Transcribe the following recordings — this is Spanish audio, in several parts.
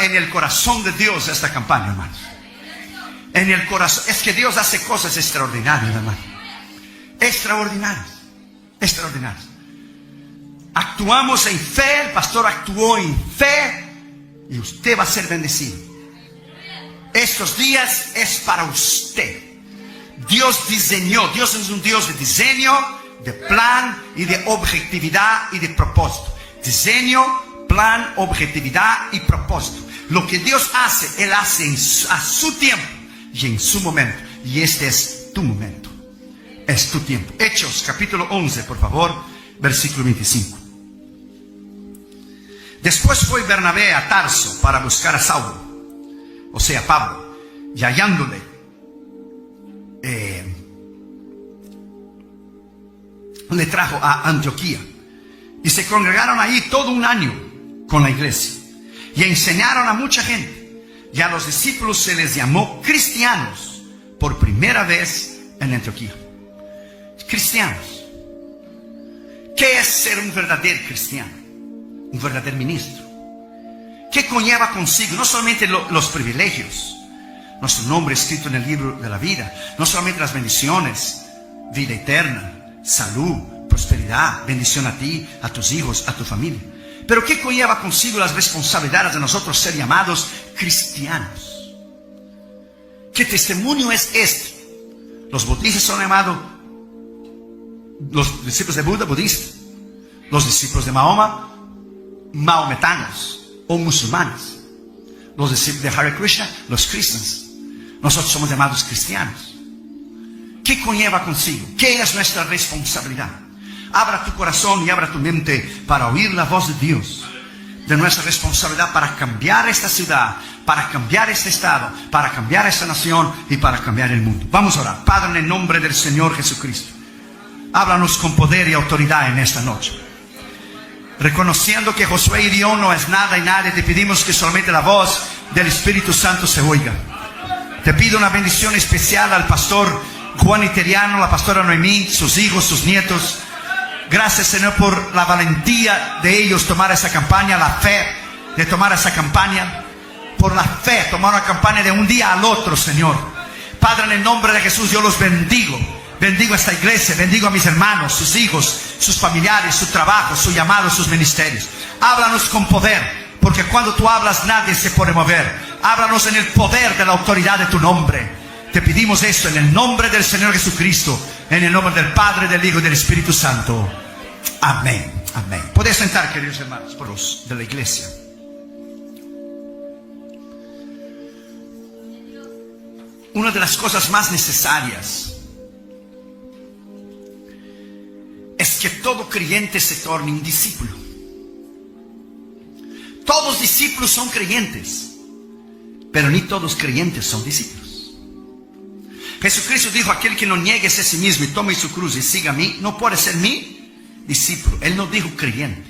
en el corazón de Dios esta campaña, hermanos. En el corazón. Es que Dios hace cosas extraordinarias, hermano. Extraordinarias. Extraordinarias. Actuamos en fe, el pastor actuó en fe y usted va a ser bendecido. Estos días es para usted. Dios diseñó, Dios es un Dios de diseño, de plan y de objetividad y de propósito. Diseño, plan, objetividad y propósito. Lo que Dios hace, Él hace a su tiempo y en su momento. Y este es tu momento. Es tu tiempo. Hechos capítulo 11, por favor, versículo 25. Después fue Bernabé a Tarso para buscar a Saulo, o sea, Pablo, y hallándole, le trajo a Antioquía. Y se congregaron ahí todo un año con la iglesia. Y enseñaron a mucha gente. Y a los discípulos se les llamó cristianos por primera vez en Antioquía. Cristianos. ¿Qué es ser un verdadero cristiano? Un verdadero ministro. ¿Qué conlleva consigo? No solamente los privilegios, nuestro nombre escrito en el libro de la vida. No solamente las bendiciones, vida eterna, salud, prosperidad, bendición a ti, a tus hijos, a tu familia. Pero ¿qué conlleva consigo las responsabilidades de nosotros ser llamados cristianos? ¿Qué testimonio es este? Los budistas son llamados, los discípulos de Buda, budistas. Los discípulos de Mahoma, maometanos o musulmanes. Los discípulos de Hare Krishna, los cristianos. Nosotros somos llamados cristianos. ¿Qué conlleva consigo? ¿Qué es nuestra responsabilidad? Abra tu corazón y abra tu mente para oír la voz de Dios. De nuestra responsabilidad para cambiar esta ciudad, para cambiar este estado, para cambiar esta nación y para cambiar el mundo. Vamos a orar. Padre, en el nombre del Señor Jesucristo, háblanos con poder y autoridad en esta noche. Reconociendo que Josué y Dios no es nada y nadie, te pedimos que solamente la voz del Espíritu Santo se oiga. Te pido una bendición especial al pastor Juan Iteriano, la pastora Noemí, sus hijos, sus nietos. Gracias, Señor, por la valentía de ellos tomar esa campaña, la fe de tomar esa campaña. Por la fe, tomar una campaña de un día al otro, Señor. Padre, en el nombre de Jesús, yo los bendigo. Bendigo a esta iglesia, bendigo a mis hermanos, sus hijos, sus familiares, su trabajo, su llamado, sus ministerios. Háblanos con poder, porque cuando tú hablas nadie se puede mover. Háblanos en el poder de la autoridad de tu nombre. Te pedimos esto en el nombre del Señor Jesucristo, en el nombre del Padre, del Hijo y del Espíritu Santo. Amén. Amén. Podéis sentar, queridos hermanos, por los de la iglesia. Una de las cosas más necesarias es que todo creyente se torne un discípulo. Todos discípulos son creyentes, pero ni todos creyentes son discípulos. Jesucristo dijo: aquel que no niegue a sí mismo y tome su cruz y siga a mí, no puede ser mi discípulo. Él no dijo creyente.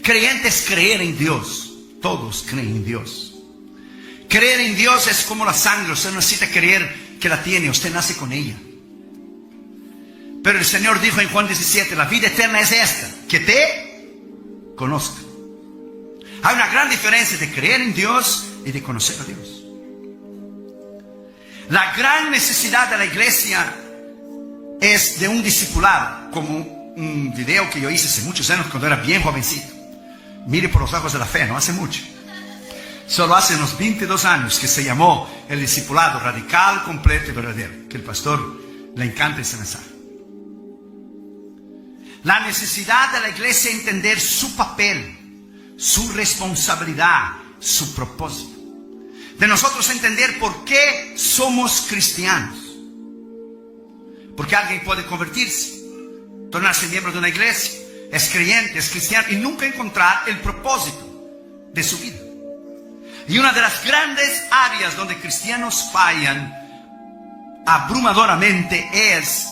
Creyente es creer en Dios. Todos creen en Dios. Creer en Dios es como la sangre. Usted no necesita creer que la tiene, usted nace con ella. Pero el Señor dijo en Juan 17: la vida eterna es esta, que te conozca. Hay una gran diferencia de creer en Dios y de conocer a Dios. La gran necesidad de la iglesia es de un discipulado, como un video que yo hice hace muchos años cuando era bien jovencito. Mire por los ojos de la fe, no hace mucho. Solo hace unos 22 años que se llamó el discipulado radical, completo y verdadero. Que el pastor le encanta ese mensaje. La necesidad de la iglesia es entender su papel, su responsabilidad, su propósito. De nosotros entender por qué somos cristianos. Porque alguien puede convertirse, tornarse miembro de una iglesia, es creyente, es cristiano y nunca encontrar el propósito de su vida. Y una de las grandes áreas donde cristianos fallan abrumadoramente es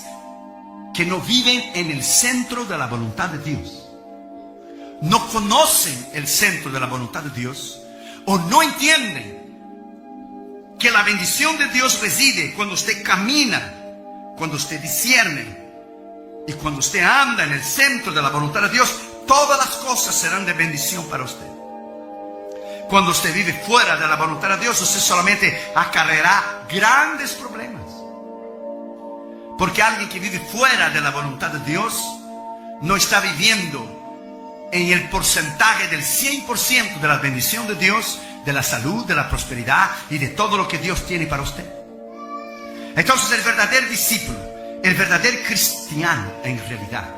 que no viven en el centro de la voluntad de Dios. No conocen el centro de la voluntad de Dios, o no entienden que la bendición de Dios reside cuando usted camina, cuando usted discierne y cuando usted anda en el centro de la voluntad de Dios. Todas las cosas serán de bendición para usted. Cuando usted vive fuera de la voluntad de Dios, usted solamente acarreará grandes problemas. Porque alguien que vive fuera de la voluntad de Dios no está viviendo en el porcentaje del 100% de la bendición de Dios, de la salud, de la prosperidad y de todo lo que Dios tiene para usted. Entonces el verdadero discípulo, el verdadero cristiano en realidad,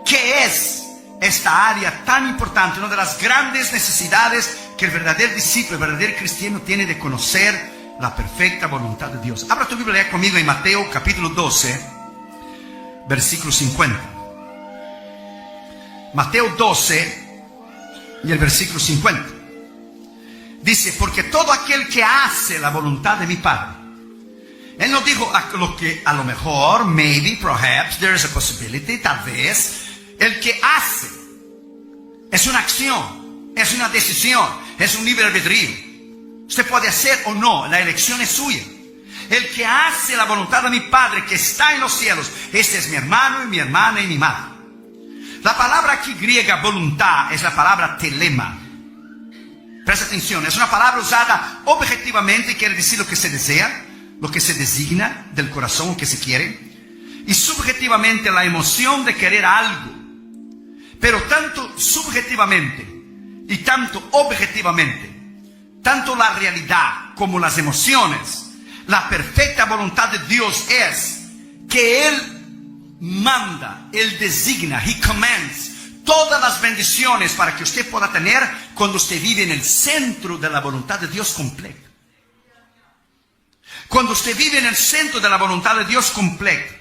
¿qué es esta área tan importante? Una de las grandes necesidades que el verdadero discípulo, el verdadero cristiano tiene de conocer la perfecta voluntad de Dios. Abra tu Biblia, lea conmigo en Mateo capítulo 12, versículo 50. Mateo 12 y el versículo 50. Dice, porque todo aquel que hace la voluntad de mi Padre. Él no dijo a lo mejor, maybe, perhaps, there is a possibility, tal vez. El que hace es una acción, es una decisión, es un libre albedrío. Usted puede hacer o no, la elección es suya. El que hace la voluntad de mi Padre que está en los cielos, este es mi hermano y mi hermana y mi madre. La palabra aquí griega voluntad es la palabra telema. Presta atención, es una palabra usada objetivamente y quiere decir lo que se desea, lo que se designa del corazón que se quiere, y subjetivamente la emoción de querer algo. Pero tanto subjetivamente y tanto objetivamente, tanto la realidad como las emociones, la perfecta voluntad de Dios es que Él manda, Él designa, He commands todas las bendiciones para que usted pueda tener cuando usted vive en el centro de la voluntad de Dios completa. Cuando usted vive en el centro de la voluntad de Dios completa,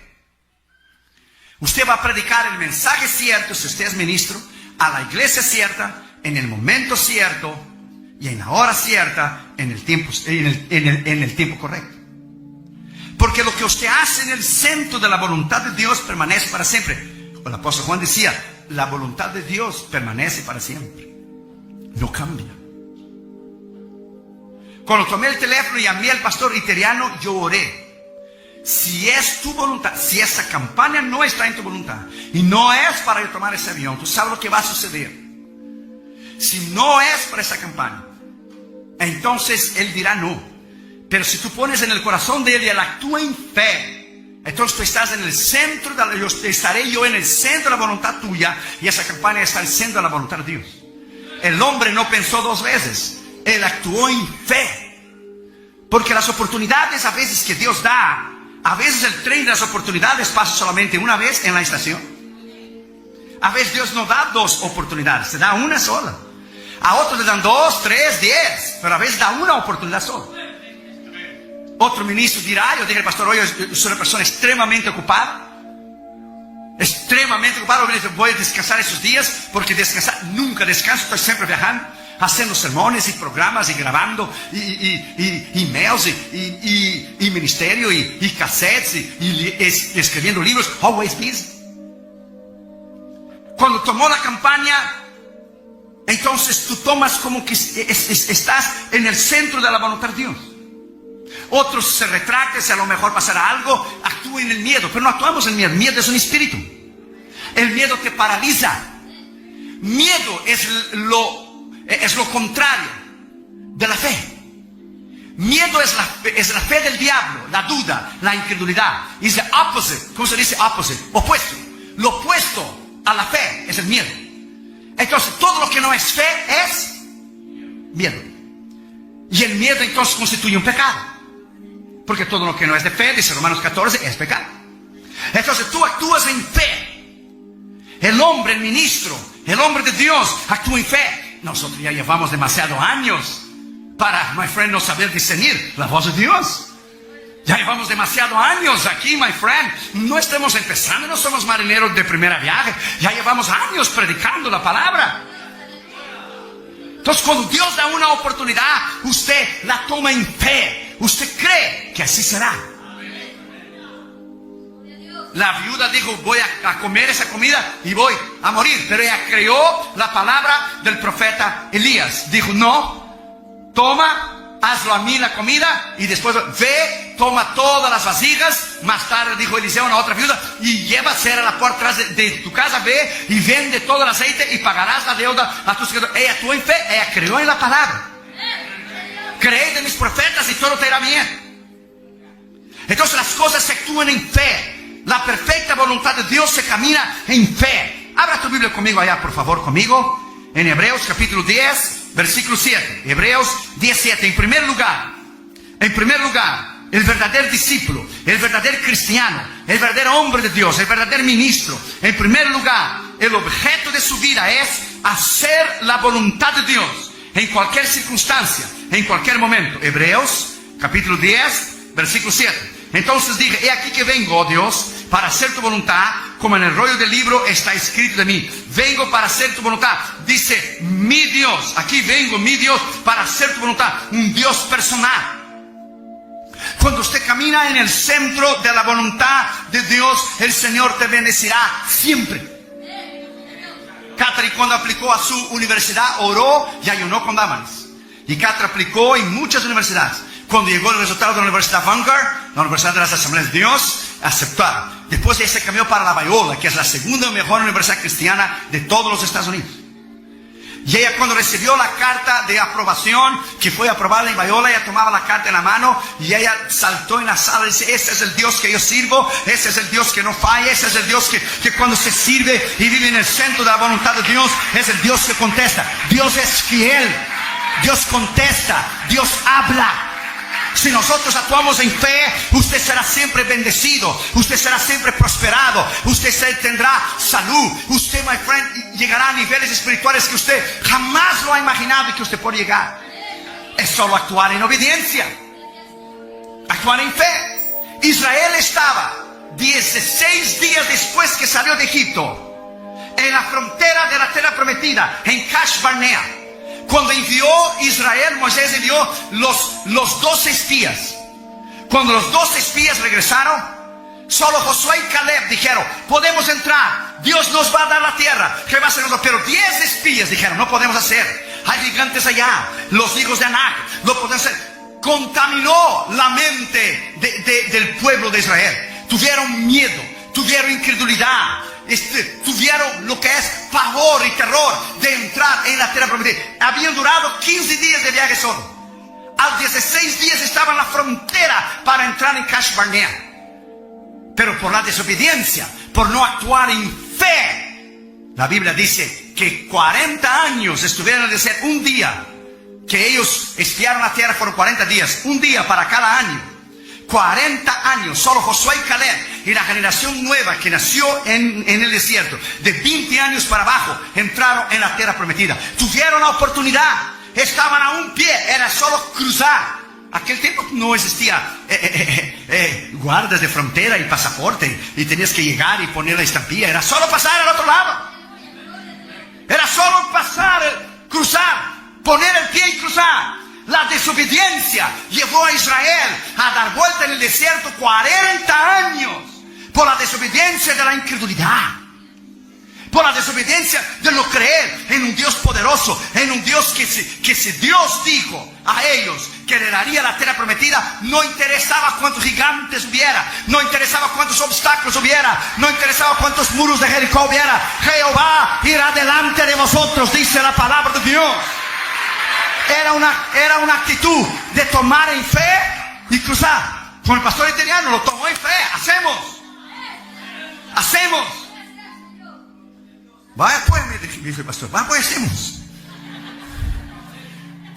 usted va a predicar el mensaje cierto, si usted es ministro, a la iglesia cierta, en el momento cierto y en la hora cierta, en el tiempo correcto. Porque lo que usted hace en el centro de la voluntad de Dios permanece para siempre. El apóstol Juan decía, la voluntad de Dios permanece para siempre, no cambia. Cuando tomé el teléfono y llamé al pastor Iteriano, yo oré. Si es tu voluntad, si esa campaña no está en tu voluntad y no es para yo tomar ese avión, tú sabes lo que va a suceder. Si no es para esa campaña, entonces él dirá no. Pero si tú pones en el corazón de él y él actúa en fe, entonces tú estás en el centro, estaré yo en el centro de la voluntad tuya y esa campaña está en el centro de la voluntad de Dios. El hombre no pensó dos veces, él actuó en fe. Porque las oportunidades a veces que Dios da, a veces el tren de las oportunidades pasa solamente una vez en la estación. A veces Dios no da dos oportunidades, te da una sola. A otros le dan 2, 3, 10, pero a veces da una oportunidad sola. Otro ministro dirá, yo dije al pastor, oye, yo soy una persona extremadamente ocupada. Extremadamente ocupada, voy a descansar esos días, porque descansar, nunca descanso, estoy siempre viajando, haciendo sermones y programas y grabando y emails y ministerio y cassettes y escribiendo libros, always busy. Cuando tomó la campaña, entonces tú tomas como que estás en el centro de la voluntad de Dios. Otros se retractan, si a lo mejor pasará algo, actúen en el miedo, pero no actuamos en el miedo. El miedo es un espíritu. El miedo te paraliza. Miedo es lo contrario de la fe. Miedo es la fe del diablo, la duda, la incredulidad. Es the opposite. ¿Cómo se dice opposite? Opuesto. Lo opuesto a la fe es el miedo. Entonces todo lo que no es fe es miedo. Y el miedo entonces constituye un pecado. Porque todo lo que no es de fe, dice Romanos 14, es pecado. Entonces tú actúas en fe. El hombre, el ministro, el hombre de Dios actúa en fe. Nosotros ya llevamos demasiados años para, my friend, no saber discernir la voz de Dios. Ya llevamos demasiados años aquí, my friend. No estamos empezando, no somos marineros de primera viaje. Ya llevamos años predicando la palabra. Entonces cuando Dios da una oportunidad, usted la toma en fe. Usted cree que así será. La viuda dijo, voy a comer esa comida y voy a morir. Pero ella creyó la palabra del profeta Elías. Dijo, no, toma, hazlo a mí la comida y después ve, toma todas las vasijas. Más tarde dijo Eliseo a una otra viuda, y lleva cera a la puerta de tu casa, ve y vende todo el aceite y pagarás la deuda a tus hijos. Ella actuó en fe, ella creyó en la palabra. profetas y todo te irá bien. Entonces las cosas se actúan en fe. La perfecta voluntad de Dios se camina en fe. Abra tu Biblia conmigo allá, por favor, conmigo. En Hebreos capítulo 10, versículo 7. Hebreos 17. En primer lugar, el verdadero discípulo, el verdadero cristiano, el verdadero hombre de Dios, el verdadero ministro, en primer lugar, el objeto de su vida es hacer la voluntad de Dios en cualquier circunstancia, en cualquier momento. Hebreos capítulo 10, versículo 7. Entonces dije, he aquí que vengo, oh Dios, para hacer tu voluntad, como en el rollo del libro está escrito de mí. Vengo para hacer tu voluntad. Dice, mi Dios, aquí vengo, mi Dios, para hacer tu voluntad. Un Dios personal. Cuando usted camina en el centro de la voluntad de Dios, el Señor te bendecirá siempre. Catherine, cuando aplicó a su universidad, oró y ayunó con Dámaris. Y Catherine aplicó en muchas universidades. Cuando llegó el resultado de la Universidad Vanguard, la Universidad de las Asambleas de Dios, aceptaron. Después ella se cambió para la Biola, que es la segunda mejor universidad cristiana de todos los Estados Unidos. Y ella, cuando recibió la carta de aprobación, que fue aprobada en Biola, ella tomaba la carta en la mano y ella saltó en la sala y dice, ese es el Dios que yo sirvo, ese es el Dios que no falla, ese es el Dios que cuando se sirve y vive en el centro de la voluntad de Dios, es el Dios que contesta. Dios es fiel, Dios contesta, Dios habla. Si nosotros actuamos en fe, usted será siempre bendecido, usted será siempre prosperado, usted tendrá salud, usted, my friend, llegará a niveles espirituales que usted jamás lo ha imaginado y que usted puede llegar. Es solo actuar en obediencia, actuar en fe. Israel estaba 16 días después que salió de Egipto, en la frontera de la tierra prometida, en Kadesh Barnea. Cuando envió Israel, Moisés envió los 12 espías. Cuando los 12 espías regresaron, solo Josué y Caleb dijeron, podemos entrar, Dios nos va a dar la tierra, ¿qué va a hacer nosotros? Pero 10 espías dijeron, no podemos hacer, hay gigantes allá, los hijos de Anac, no podemos hacer. Contaminó la mente del pueblo de Israel. Tuvieron miedo, tuvieron incredulidad, tuvieron lo que es pavor y terror de entrar en la tierra prometida. Habían durado 15 días de viaje solo. Al 16 días estaban en la frontera para entrar en Kadesh Barnea. Pero por la desobediencia, por no actuar en fe, la Biblia dice que 40 años estuvieron en el desierto. Un día que ellos espiaron la tierra fueron 40 días, un día para cada año. 40 años, solo Josué y Caleb y la generación nueva que nació en el desierto, de 20 años para abajo, entraron en la tierra prometida. Tuvieron la oportunidad, estaban a un pie, era solo cruzar. Aquel tiempo no existía guardas de frontera y pasaporte, y tenías que llegar y poner la estampilla. Era solo pasar al otro lado. Era solo pasar, cruzar, poner el pie y cruzar. La desobediencia llevó a Israel a dar vuelta en el desierto 40 años por la desobediencia de la incredulidad, por la desobediencia de no creer en un Dios poderoso, en un Dios que si Dios dijo a ellos que le daría la tierra prometida, no interesaba cuántos gigantes hubiera, no interesaba cuántos obstáculos hubiera, no interesaba cuántos muros de Jericó hubiera. Jehová irá delante de vosotros, dice la palabra de Dios. Era una actitud de tomar en fe y cruzar. Con el pastor italiano lo tomó en fe. Hacemos. Vaya pues, me dijo el pastor, vaya pues, hacemos.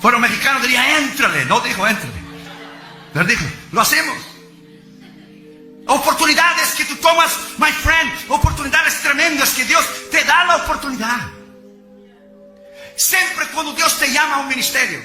Fueron mexicanos, dirían, éntrale. No dijo, éntrale. Pero dijo, lo hacemos. Oportunidades que tú tomas, my friend, oportunidades tremendas que Dios te da la oportunidad. Siempre cuando Dios te llama a un ministerio,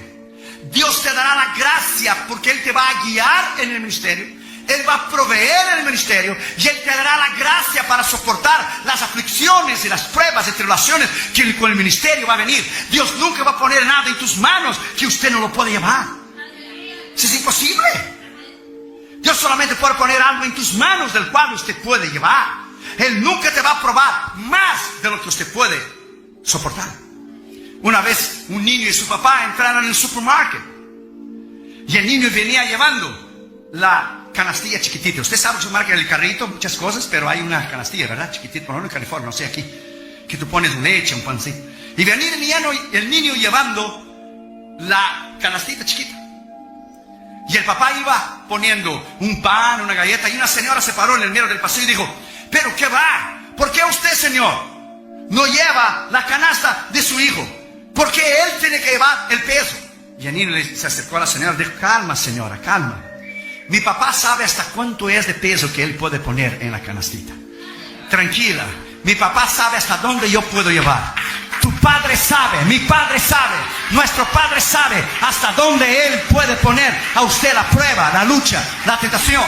Dios te dará la gracia porque Él te va a guiar en el ministerio. Él va a proveer en el ministerio y Él te dará la gracia para soportar las aflicciones y las pruebas y tribulaciones que con el ministerio va a venir. Dios nunca va a poner nada en tus manos que usted no lo puede llevar. Eso es imposible. Dios solamente puede poner algo en tus manos del cual usted puede llevar. Él nunca te va a probar más de lo que usted puede soportar. Una vez un niño y su papá entraron en el supermercado y el niño venía llevando la canastilla chiquitita. Usted sabe que marca el carrito, muchas cosas, pero hay una canastilla, ¿verdad? Chiquitita, por lo menos en California, no sé aquí, que tú pones leche, un pancito. Y venía el niño llevando la canastita chiquita. Y el papá iba poniendo un pan, una galleta, y una señora se paró en el medio del pasillo y dijo: ¿pero qué va? ¿Por qué usted, señor, no lleva la canasta de su hijo? Porque él tiene que llevar el peso. Y el niño se acercó a la señora y dijo: calma, señora, calma. Mi papá sabe hasta cuánto es de peso que él puede poner en la canastita. Tranquila, mi papá sabe hasta dónde yo puedo llevar. Tu padre sabe, mi padre sabe, nuestro padre sabe hasta dónde él puede poner a usted la prueba, la lucha, la tentación.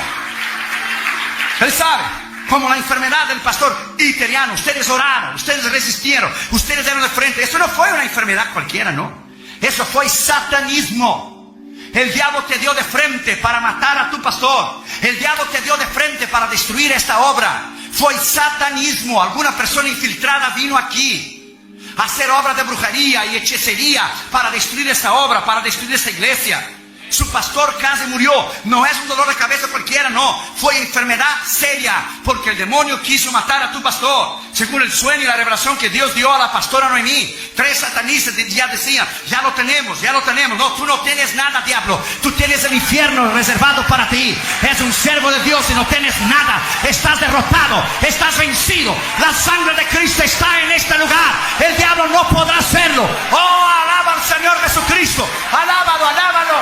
Él sabe. Como la enfermedad del pastor Iteriano. Ustedes oraron, ustedes resistieron, ustedes dieron de frente. Eso no fue una enfermedad cualquiera, no. Eso fue satanismo. El diablo te dio de frente para matar a tu pastor. El diablo te dio de frente para destruir esta obra. Fue satanismo. Alguna persona infiltrada vino aquí a hacer obra de brujería y hechicería para destruir esta obra, para destruir esta iglesia. Su pastor casi murió. No es un dolor de cabeza cualquiera, no. Fue enfermedad seria, porque el demonio quiso matar a tu pastor. Según el sueño y la revelación que Dios dio a la pastora Noemí, 3 satanistas ya decían: ya lo tenemos, ya lo tenemos. No, tú no tienes nada, diablo. Tú tienes el infierno reservado para ti. Es un siervo de Dios y no tienes nada. Estás derrotado, estás vencido. La sangre de Cristo está en este lugar. El diablo no podrá hacerlo. Oh, alaba al Señor Jesucristo. Alábalo, alábalo.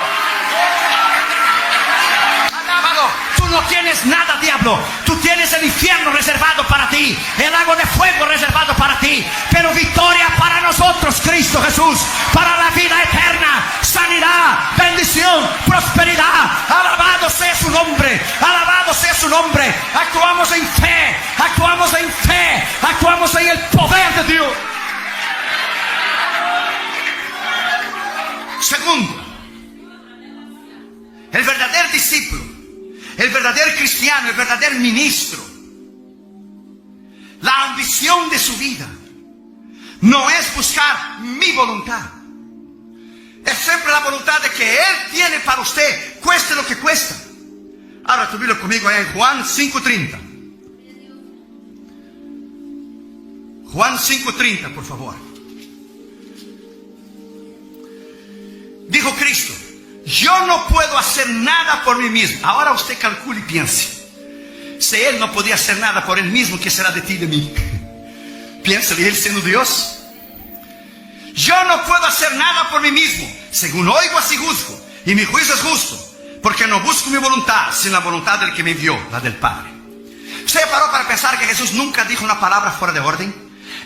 Alábalo. Tú no tienes nada, diablo. Tú tienes el infierno reservado para ti, el lago de fuego reservado para ti, pero victoria para nosotros, Cristo Jesús, para la vida eterna, sanidad, bendición, prosperidad. Alabado sea su nombre, alabado sea su nombre. Actuamos en fe, actuamos en fe, actuamos en el poder de Dios. Segundo, el verdadero discípulo, el verdadero cristiano, el verdadero ministro, la ambición de su vida no es buscar mi voluntad. Es siempre la voluntad de que Él tiene para usted, cueste lo que cuesta. Ahora tu Biblia conmigo en Juan 5:30. Juan 5:30, por favor. Dijo Cristo: yo no puedo hacer nada por mí mismo. Ahora usted calcule y piense. Si Él no podía hacer nada por Él mismo, ¿qué será de ti y de mí? Piénsale, Él siendo Dios. Yo no puedo hacer nada por mí mismo. Según oigo, así juzgo. Y mi juicio es justo, porque no busco mi voluntad, sino la voluntad del que me envió, la del Padre. ¿Usted paró para pensar que Jesús nunca dijo una palabra fuera de orden?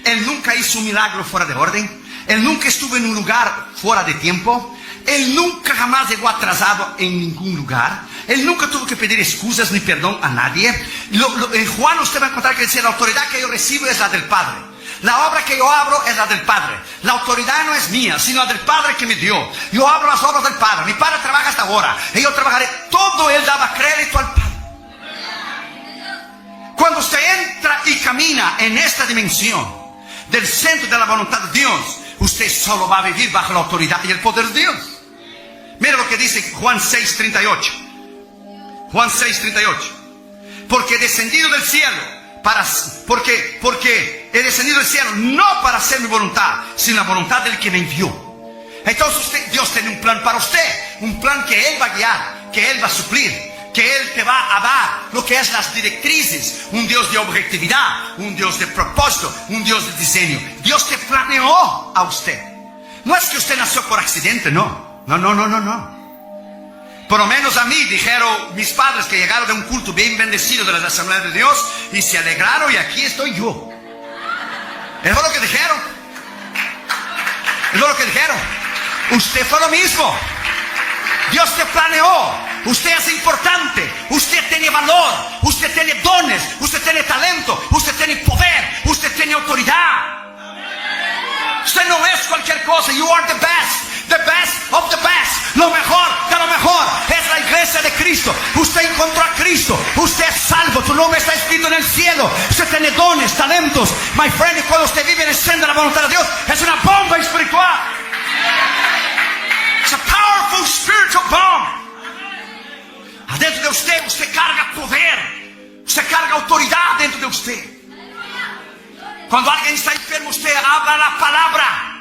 Él nunca hizo un milagro fuera de orden. Él nunca estuvo en un lugar fuera de tiempo. Él nunca jamás llegó atrasado en ningún lugar. Él nunca tuvo que pedir excusas ni perdón a nadie. En Juan usted va a encontrar que dice: la autoridad que yo recibo es la del Padre. La obra que yo abro es la del Padre. La autoridad no es mía, sino la del Padre que me dio. Yo abro las obras del Padre. Mi Padre trabaja hasta ahora y yo trabajaré. Todo Él daba crédito al Padre. Cuando usted entra y camina en esta dimensión del centro de la voluntad de Dios, usted solo va a vivir bajo la autoridad y el poder de Dios. Mira lo que dice Juan 6:38. Juan 6:38. Porque he descendido del cielo porque he descendido del cielo no para hacer mi voluntad, sino la voluntad del que me envió. Entonces Dios tiene un plan para usted, un plan que Él va a guiar, que Él va a suplir, que Él te va a dar lo que es las directrices. Un Dios de objetividad, un Dios de propósito, un Dios de diseño. Dios te planeó a usted. No es que usted nació por accidente, no. No. Por lo menos a mí dijeron mis padres que llegaron de un culto bien bendecido de las Asambleas de Dios y se alegraron, y aquí estoy yo. Eso es lo que dijeron. Eso es lo que dijeron. Usted fue lo mismo. Dios te planeó. Usted es importante. Usted tiene valor. Usted tiene dones. Usted tiene talento. Usted tiene poder. Usted tiene autoridad. Usted no es cualquier cosa. You are the best. The best of the best. Lo mejor de lo mejor es la iglesia de Cristo. Usted encontró a Cristo. Usted es salvo. Tu nombre está escrito en el cielo. Usted tiene dones, talentos. My friend, y cuando usted vive en el centro de la voluntad de Dios, es una bomba espiritual. It's a powerful spiritual bomb. Adentro de usted carga poder. Usted carga autoridad dentro de usted. Cuando alguien está enfermo, usted habla la palabra.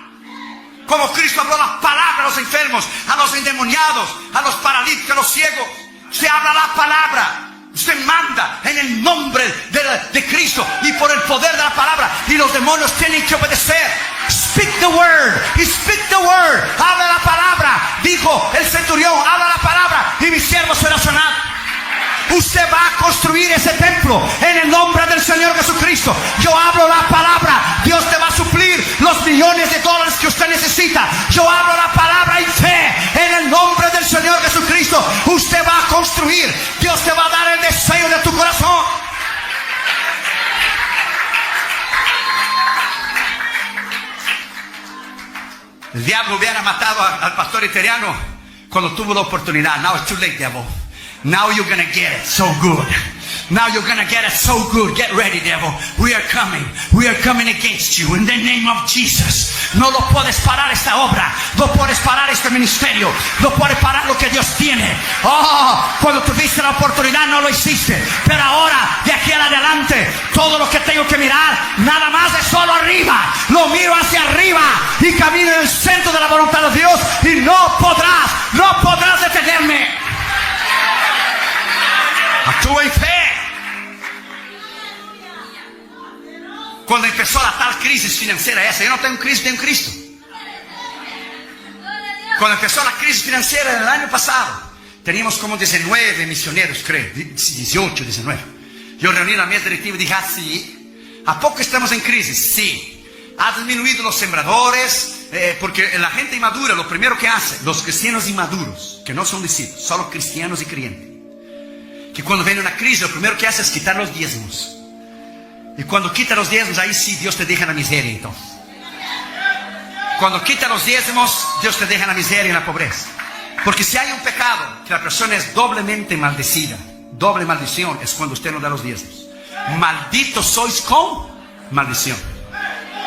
Como Cristo habló la palabra a los enfermos, a los endemoniados, a los paralíticos, a los los ciegos. Usted habla la palabra. Usted manda en el nombre de Cristo y por el poder de la palabra. Y los demonios tienen que obedecer. Speak the word. Speak the word. Habla la palabra. Dijo el centurión, habla la palabra y mi siervo será sanado. Usted va a construir ese templo en el nombre del Señor Jesucristo. Yo hablo la palabra. Dios te va a suplir los millones de dólares que usted necesita. Yo hablo la palabra y fe en el nombre del Señor Jesucristo. Usted va a construir. Dios te va a dar el deseo de tu corazón. El diablo hubiera matado al pastor italiano cuando tuvo la oportunidad. Now it's too late, devil. Now you're going to get it so good. Now you're going to get it so good. Get ready, devil. We are coming. We are coming against you in the name of Jesus. No lo puedes parar esta obra. No puedes parar este ministerio. No puedes parar lo que Dios tiene. Oh, cuando tuviste la oportunidad no lo hiciste. Pero ahora, de aquí en adelante, todo lo que tengo que mirar, nada más es solo arriba. Lo miro hacia arriba y camino en el centro de la voluntad de Dios. Y no podrás detenerme. Actúa en fe. Cuando empezó la tal crisis financiera esa, yo no tengo crisis, tengo Cristo. Cuando empezó la crisis financiera el año pasado, teníamos como 19 misioneros, creo, 18, 19. Yo reuní la mesa directiva y dije, sí, ¿a poco estamos en crisis? Sí. Ha disminuido los sembradores, porque la gente inmadura, lo primero que hace, los cristianos inmaduros, que no son discípulos, solo cristianos y creyentes, que cuando viene una crisis, lo primero que hace es quitar los diezmos. Y cuando quita los diezmos, ahí sí Dios te deja en la miseria. Entonces, cuando quita los diezmos, Dios te deja en la miseria y en la pobreza. Porque si hay un pecado que la persona es doblemente maldecida, doble maldición, es cuando usted no da los diezmos. Malditos sois con maldición.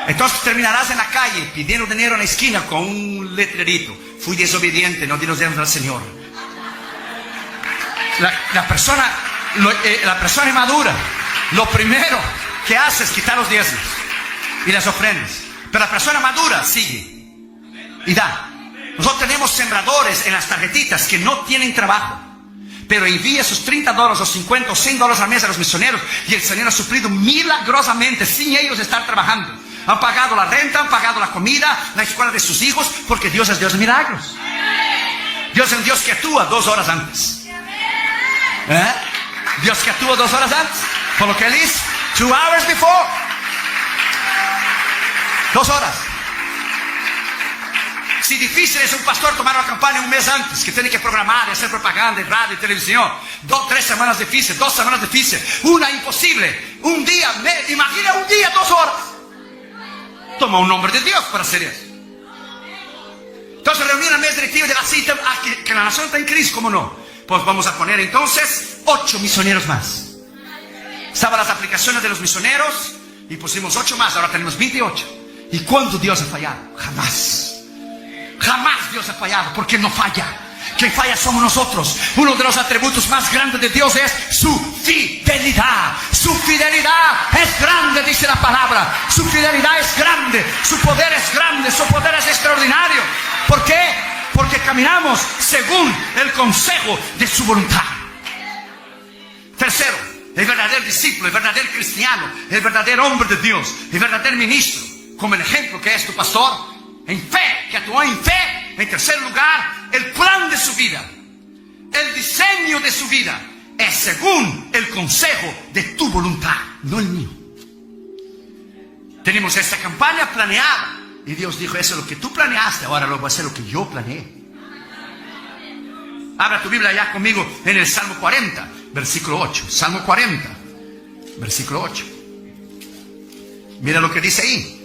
Entonces terminarás en la calle pidiendo dinero en la esquina con un letrerito: fui desobediente, no di los diezmos al Señor. La persona inmadura, lo primero que hace es quitar los diezmos y las ofrendas. Pero la persona madura sigue y da. Nosotros tenemos sembradores en las tarjetitas que no tienen trabajo, pero envía sus $30 o 50 o $100 al mes a los misioneros, y el Señor ha suplido milagrosamente sin ellos estar trabajando. Han pagado la renta, han pagado la comida, la escuela de sus hijos, porque Dios es Dios de milagros. Dios es un Dios que actúa 2 horas antes. Dios que actúa 2 horas antes. Por lo que Él dice, 2 hours before. 2 horas. Si difícil es un pastor tomar una campaña un mes antes, que tiene que programar y hacer propaganda en radio y televisión. 3 semanas difíciles, 2 semanas difíciles, una imposible, un día, imagina un día, 2 horas. Toma un nombre de Dios para hacer eso. Entonces reuní la mesa directiva de la cita, que la nación está en crisis, ¿cómo no? Pues vamos a poner entonces 8 misioneros más. Estaban las aplicaciones de los misioneros y pusimos 8 más, ahora tenemos 28. ¿Y cuándo Dios ha fallado? Jamás. Jamás Dios ha fallado, porque no falla. Quien falla somos nosotros. Uno de los atributos más grandes de Dios es su fidelidad. Su fidelidad es grande, dice la palabra. Su fidelidad es grande, su poder es grande, su poder es extraordinario. ¿Por qué? Porque caminamos según el consejo de su voluntad. Tercero, el verdadero discípulo, el verdadero cristiano, el verdadero hombre de Dios, el verdadero ministro, como el ejemplo que es tu pastor, en fe, que actuó en fe. En tercer lugar, el plan de su vida, el diseño de su vida es según el consejo de tu voluntad, no el mío. Tenemos esta campaña planeada y Dios dijo: eso es lo que tú planeaste, ahora lo voy a hacer lo que yo planeé. Abra tu Biblia ya conmigo en el Salmo 40, versículo 8. Salmo 40, versículo 8. Mira lo que dice ahí.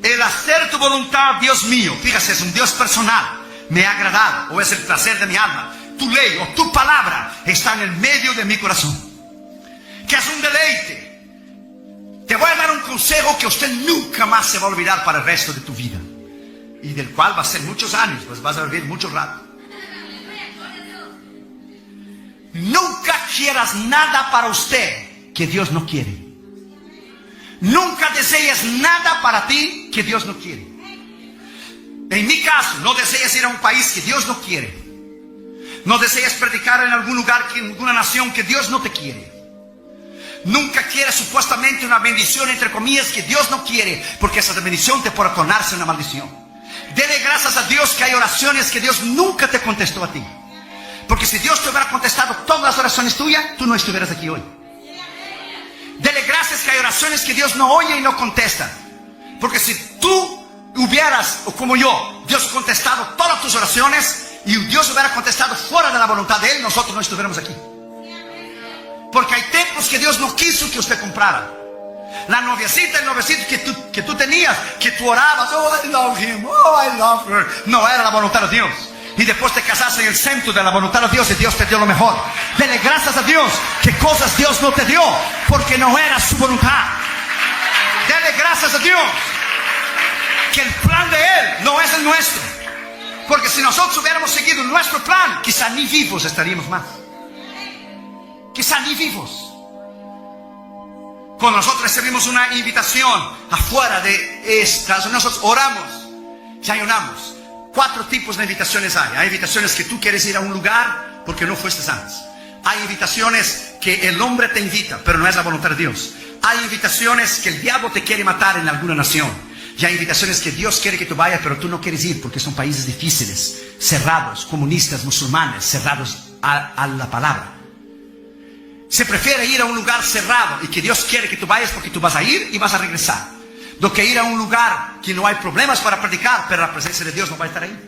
El hacer tu voluntad, Dios mío, fíjate, es un Dios personal, me ha agradado, o es el placer de mi alma. Tu ley o tu palabra está en el medio de mi corazón, que es un deleite. Te voy a dar un consejo que usted nunca más se va a olvidar para el resto de tu vida, y del cual va a ser muchos años, pues vas a vivir mucho rato. Nunca quieras nada para usted que Dios no quiere. Nunca desees nada para ti que Dios no quiere. En mi caso, no desees ir a un país que Dios no quiere. No deseas predicar en algún lugar, en alguna nación que Dios no te quiere. Nunca quieres supuestamente una bendición, entre comillas, que Dios no quiere, porque esa bendición te puede tornarse una maldición. Dele gracias a Dios que hay oraciones que Dios nunca te contestó a ti. Porque si Dios te hubiera contestado todas las oraciones tuyas, tú no estuvieras aquí hoy. Dele gracias que hay oraciones que Dios no oye y no contesta. Porque si tú hubieras, o como yo, Dios contestado todas tus oraciones y Dios hubiera contestado fuera de la voluntad de Él, nosotros no estuviéramos aquí. Porque hay templos que Dios no quiso que usted comprara. La noviecita, el noviecito que tú tenías, que tú orabas, oh, I love him, oh, I love her. No era la voluntad de Dios. Y después te casaste en el centro de la voluntad de Dios y Dios te dio lo mejor. Dele gracias a Dios que cosas Dios no te dio porque no era su voluntad. Dele gracias a Dios que el plan de Él no es el nuestro. Porque si nosotros hubiéramos seguido nuestro plan, quizá ni vivos estaríamos más. Quizá ni vivos. Cuando nosotros recibimos una invitación afuera de esta, nosotros oramos, ya ayunamos. 4 tipos de invitaciones hay. Hay invitaciones que tú quieres ir a un lugar porque no fuiste antes. Hay invitaciones que el hombre te invita, pero no es la voluntad de Dios. Hay invitaciones que el diablo te quiere matar en alguna nación. Y hay invitaciones que Dios quiere que tú vayas, pero tú no quieres ir porque son países difíciles, cerrados, comunistas, musulmanes, cerrados a la palabra. Se prefiere ir a un lugar cerrado y que Dios quiere que tú vayas porque tú vas a ir y vas a regresar, do que ir a un lugar que no hay problemas para predicar, pero la presencia de Dios no va a estar ahí.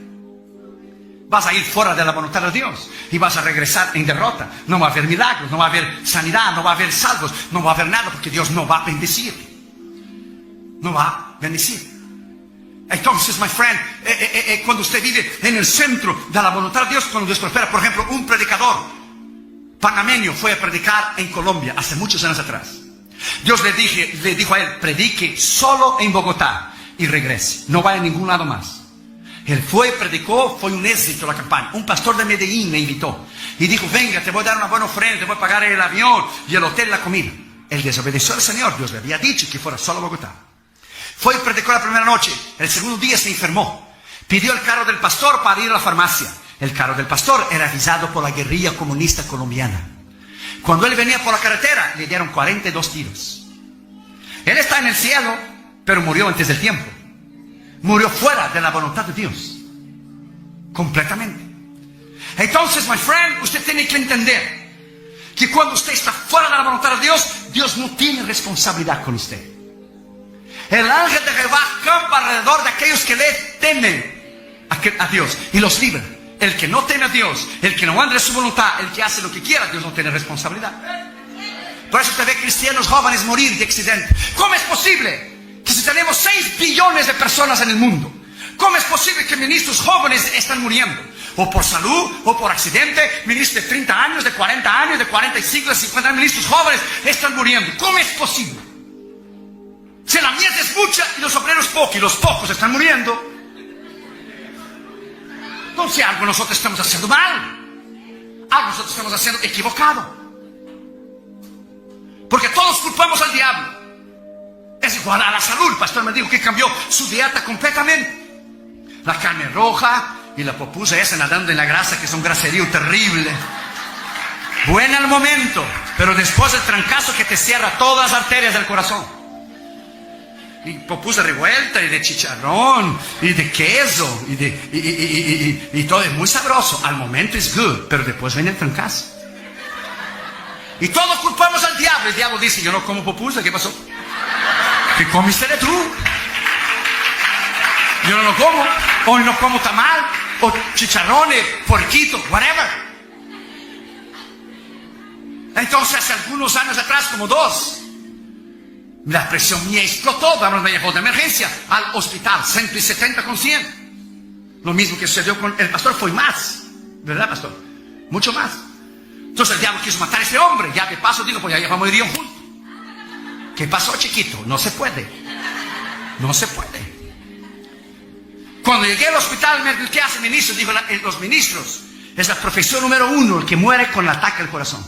Vas a ir fuera de la voluntad de Dios y vas a regresar en derrota. No va a haber milagros, no va a haber sanidad, no va a haber salvos, no va a haber nada porque Dios no va a bendecir. No va a bendecir. Entonces, my friend, cuando usted vive en el centro de la voluntad de Dios, cuando Dios prospera, por ejemplo, un predicador panameño fue a predicar en Colombia hace muchos años atrás. Dios le dijo a él, predique solo en Bogotá y regrese, no vaya a ningún lado más. Él fue, predicó, fue un éxito la campaña. Un pastor de Medellín me invitó y dijo, venga, te voy a dar una buena ofrenda, te voy a pagar el avión y el hotel y la comida. Él desobedeció al Señor. Dios le había dicho que fuera solo a Bogotá. Fue y predicó la primera noche. El segundo día se enfermó. Pidió el carro del pastor para ir a la farmacia. El carro del pastor era visado por la guerrilla comunista colombiana. Cuando él venía por la carretera, le dieron 42 tiros. Él está en el cielo, pero murió antes del tiempo. Murió fuera de la voluntad de Dios. Completamente. Entonces, my friend, usted tiene que entender que cuando usted está fuera de la voluntad de Dios, Dios no tiene responsabilidad con usted. El ángel de Jehová campa alrededor de aquellos que le temen a Dios y los libra. El que no teme a Dios, el que no anda en su voluntad, el que hace lo que quiera, Dios no tiene responsabilidad. Por eso usted ve cristianos jóvenes morir de accidente. ¿Cómo es posible que si tenemos 6 billones de personas en el mundo, cómo es posible que ministros jóvenes están muriendo? O por salud, o por accidente. Ministros de 30 años, de 40 años, de 45, de 50 años, ministros jóvenes están muriendo. ¿Cómo es posible? Si la mies es mucha y los obreros pocos, y los pocos están muriendo, entonces algo nosotros estamos haciendo mal, algo nosotros estamos haciendo equivocado, porque todos culpamos al diablo. Es igual a la salud. El pastor me dijo que cambió su dieta completamente. La carne roja y la pupusa esa nadando en la grasa, que es un graserío terrible. Buena al momento, pero después el trancazo que te cierra todas las arterias del corazón. Y pupusa revuelta y de chicharrón y de queso y todo es muy sabroso. Al momento es good, pero después viene el trancazo. Y todos culpamos al diablo. El diablo dice, yo no como pupusa. ¿Qué pasó? ¿Qué comiste tú? Yo no lo como. Hoy no como tamal o chicharrones, porquito, whatever. Entonces hace algunos años atrás, como 2, la presión mía explotó. Vamos, me llevó de emergencia al hospital, 170 con 100. Lo mismo que sucedió con el pastor, fue más, ¿verdad, pastor? Mucho más. Entonces el diablo quiso matar a ese hombre. Ya de paso digo, pues ya vamos a ir juntos. ¿Qué pasó, chiquito? No se puede. No se puede. Cuando llegué al hospital, ¿qué hacen ministros? Digo, los ministros es la profesión número 1, el que muere con el ataque al corazón.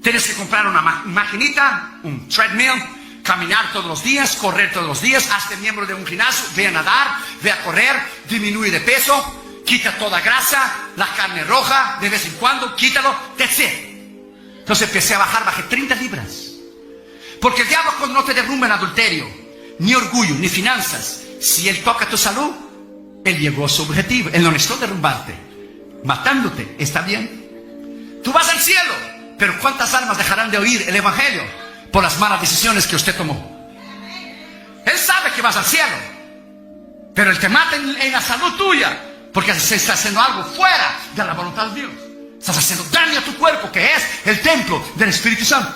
Tienes que comprar una maquinita, un treadmill, caminar todos los días, correr todos los días, hazte miembro de un gimnasio, ve a nadar, ve a correr, disminuye de peso Quita toda grasa, la carne roja, de vez en cuando, quítalo, that's it. Entonces empecé a bajar, bajé 30 libras. Porque el diablo cuando no te derrumba en adulterio, ni orgullo, ni finanzas, si él toca tu salud, él llegó a su objetivo. Él no necesitó derrumbarte, matándote, está bien. Tú vas al cielo, pero ¿cuántas almas dejarán de oír el evangelio por las malas decisiones que usted tomó? Él sabe que vas al cielo, pero él te mata en la salud tuya, porque se está haciendo algo fuera de la voluntad de Dios. Estás haciendo daño a tu cuerpo, que es el templo del Espíritu Santo.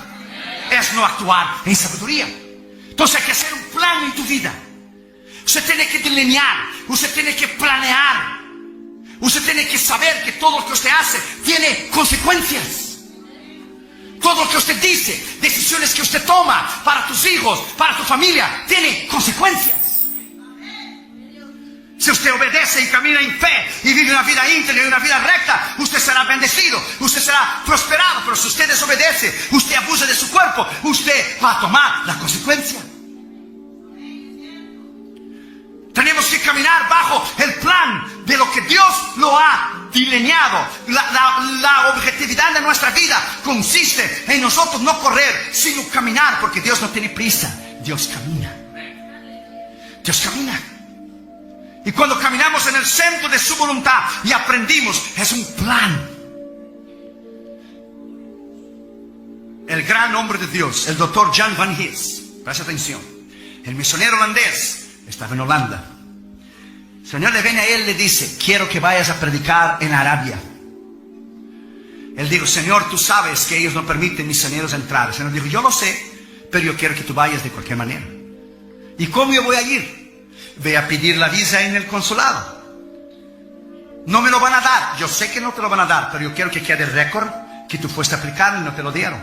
Es no actuar en sabiduría. Entonces hay que hacer un plan en tu vida. Usted tiene que delinear, usted tiene que planear, usted tiene que saber que todo lo que usted hace tiene consecuencias. Todo lo que usted dice, decisiones que usted toma para tus hijos, para tu familia, tiene consecuencias. Si usted obedece y camina en fe y vive una vida íntegra y una vida recta, usted será bendecido, usted será prosperado. Pero si usted desobedece, usted abusa de su cuerpo, usted va a tomar la consecuencia. Tenemos que caminar bajo el plan de lo que Dios lo ha delineado. La objetividad de nuestra vida consiste en nosotros no correr, sino caminar, porque Dios no tiene prisa, Dios camina. Dios camina. Y cuando caminamos en el centro de su voluntad y aprendimos, es un plan. El gran hombre de Dios, el doctor Jan van Hees, presta atención, el misionero holandés, estaba en Holanda. El Señor le viene a él y le dice: quiero que vayas a predicar en Arabia. Él dijo: Señor, tú sabes que ellos no permiten misioneros entrar. El Señor dijo: yo lo sé, pero yo quiero que tú vayas de cualquier manera. ¿Y cómo yo voy a ir? Ve a pedir la visa en el consulado. No me lo van a dar, yo sé que no te lo van a dar, pero yo quiero que quede el récord que tú fuiste a aplicar y no te lo dieron.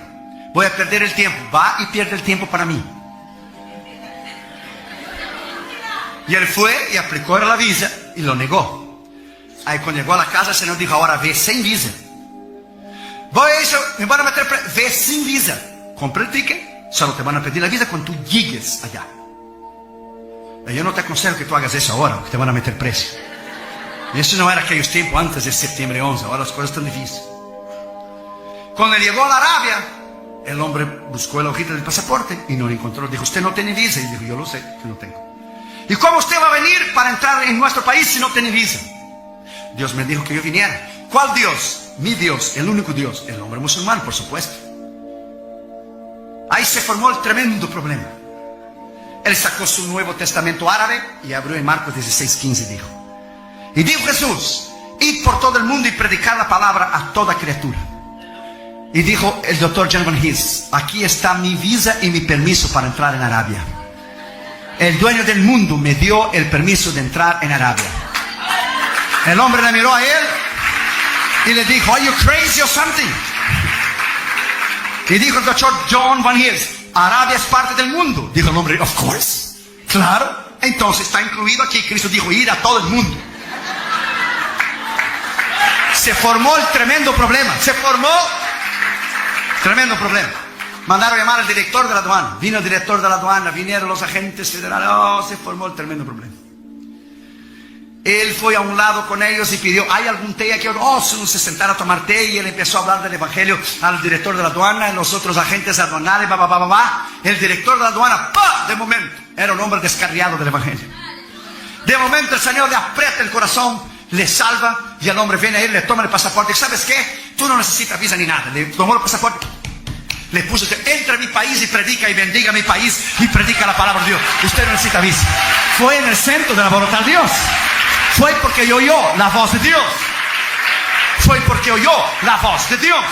Voy a perder el tiempo. Va y pierde el tiempo para mí. Y él fue y aplicó la visa y lo negó. Ahí cuando llegó a la casa, el Señor dijo: ahora ve sin visa. Voy a eso, me van a meter ve sin visa. Compra el ticket, solo te van a pedir la visa cuando tú llegues allá. Yo no te aconsejo que tú hagas eso ahora, porque te van a meter preso. Y eso no era aquellos tiempos antes de septiembre 11, ahora las cosas están difíciles. Cuando él llegó a la Arabia, el hombre buscó la hojita del pasaporte y no lo encontró. Dijo: usted no tiene visa. Y dijo: yo lo sé que no tengo. ¿Y cómo usted va a venir para entrar en nuestro país si no tiene visa? Dios me dijo que yo viniera. ¿Cuál Dios? Mi Dios, el único Dios. El hombre musulmán, por supuesto. Ahí se formó el tremendo problema. Él sacó su Nuevo Testamento árabe y abrió en Marcos 16:15, dijo. Y dijo Jesús: id por todo el mundo y predicar la palabra a toda criatura. Y dijo el doctor Jan van Hees: aquí está mi visa y mi permiso para entrar en Arabia. El dueño del mundo me dio el permiso de entrar en Arabia. El hombre le miró a él y le dijo: are you crazy or something? Y dijo el doctor Jan van Hees: Arabia es parte del mundo. Dijo el hombre: of course, claro. Entonces está incluido aquí. Cristo dijo: ir a todo el mundo. Se formó el tremendo problema. Tremendo problema. Mandaron a llamar al director de la aduana. Vino el director de la aduana, vinieron los agentes federales. Oh, se formó el tremendo problema. Él fue a un lado con ellos y pidió: ¿hay algún té aquí? Oh, se sentaron a tomar té y él empezó a hablar del evangelio al director de la aduana, y los otros agentes aduanales, El director de la aduana, de momento, era un hombre descarriado del evangelio. De momento el Señor le aprieta el corazón, le salva, y el hombre viene a él, le toma el pasaporte. ¿Y sabes qué? Tú no necesitas visa ni nada. Le tomó el pasaporte, le puso: entra a mi país y predica y bendiga mi país y predica la palabra de Dios. Usted no necesita visa. Fue en el centro de la voluntad de Dios. Fue porque oyó la voz de Dios. Fue porque oyó la voz de Dios.